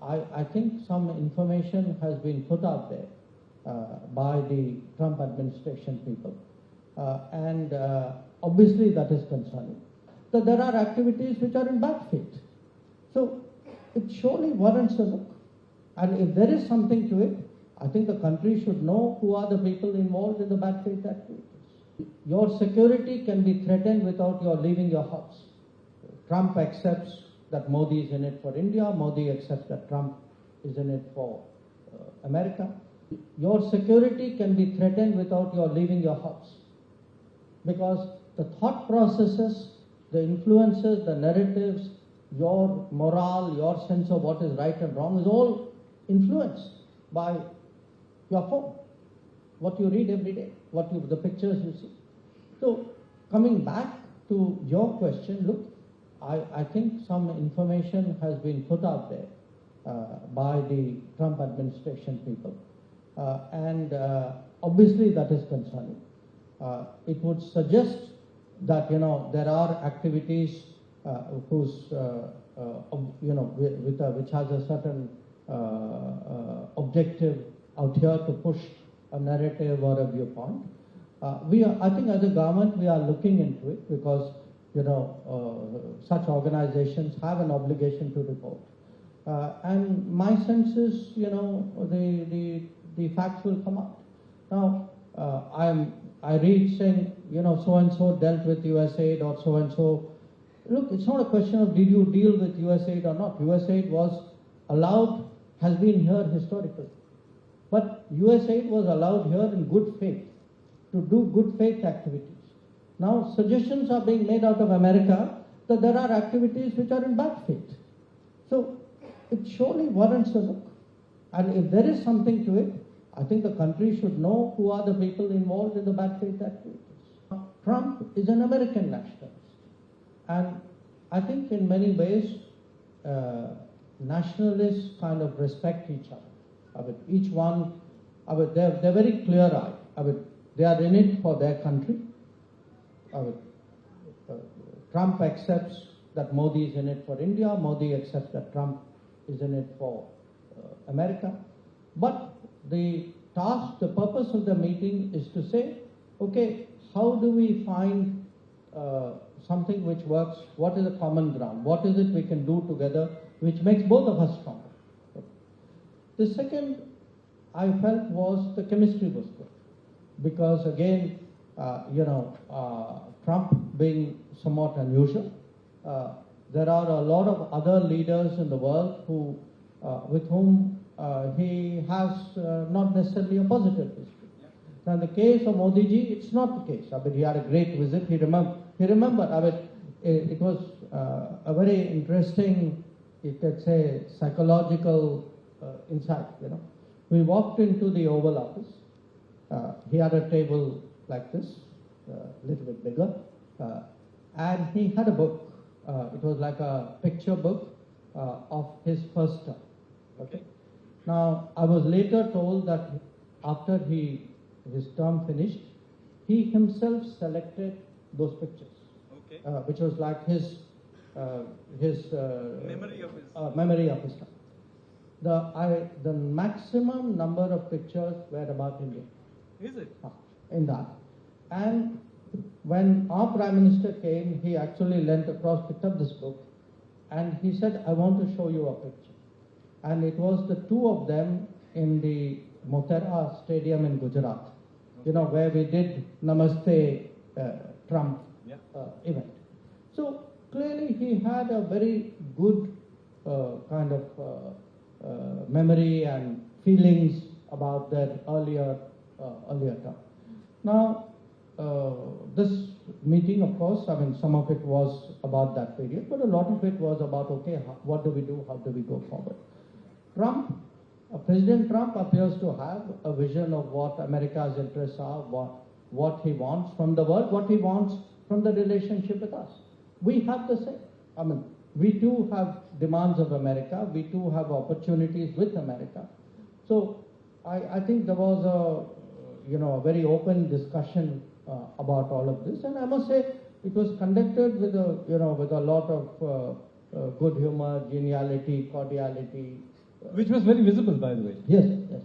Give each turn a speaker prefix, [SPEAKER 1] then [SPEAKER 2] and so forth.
[SPEAKER 1] I think some information has been put out there by the Trump administration people. Obviously that is concerning. That there are activities which are in bad faith. So it surely warrants a look. And if there is something to it, I think the country should know who are the people involved in the bad faith activities. Your security can be threatened without your leaving your house. Trump accepts that Modi is in it for India. Modi accepts that Trump is in it for America. Your security can be threatened without your leaving your house. Because the thought processes, the influences, the narratives, your morale, your sense of what is right and wrong is all influenced by your phone, what you read every day, the pictures you see. So coming back to your question, look, I think some information has been put out there by the Trump administration people. Obviously that is concerning. It would suggest that, there are activities which has a certain objective out here to push a narrative or a viewpoint. I think as a government we are looking into it because, such organizations have an obligation to report. And my sense is, the facts will come out. Now, I read saying, so-and-so dealt with USAID or so-and-so. Look, it's not a question of did you deal with USAID or not. USAID was allowed, has been here historically. But USAID was allowed here in good faith, to do good faith activities. Now, suggestions are being made out of America that there are activities which are in bad faith. So, it surely warrants a look. And if there is something to it, I think the country should know who are the people involved in the bad faith activities. Trump is an American nationalist. And I think in many ways, nationalists kind of respect each other. Each one, they're very clear-eyed. They are in it for their country. Trump accepts that Modi is in it for India. Modi accepts that Trump is in it for America. But the task, the purpose of the meeting is to say, okay, how do we find something which works? What is the common ground? What is it we can do together which makes both of us stronger? The second I felt was the chemistry was good. Because again, Trump being somewhat unusual, there are a lot of other leaders in the world who, with whom he has not necessarily a positive history. Now, in the case of Modi ji, it's not the case. He had a great visit. He remembered. It was a very interesting, you could say, psychological insight. We walked into the Oval Office. He had a table like this, a little bit bigger, and he had a book. It was like a picture book of his first term. Okay. Now, I was later told that after his term finished, he himself selected those pictures, which was like his memory of his term. The maximum number of pictures were about India.
[SPEAKER 2] Is it?
[SPEAKER 1] In that. And when our Prime Minister came, he actually leant across, picked up this book, and he said, I want to show you a picture. And it was the two of them in the Motera Stadium in Gujarat, where we did Namaste Trump event. So clearly he had a very good kind of memory and feelings about their earlier term. Now, this meeting, of course, some of it was about that period, but a lot of it was about, okay, what do we do? How do we go forward? President Trump appears to have a vision of what America's interests are, what he wants from the world, what he wants from the relationship with us. We have the same. We too have demands of America. We too have opportunities with America. So I think there was a very open discussion about all of this, and I must say it was conducted with a lot of good humor, geniality, cordiality.
[SPEAKER 2] Which was very visible, by the way.
[SPEAKER 1] Yes, yes.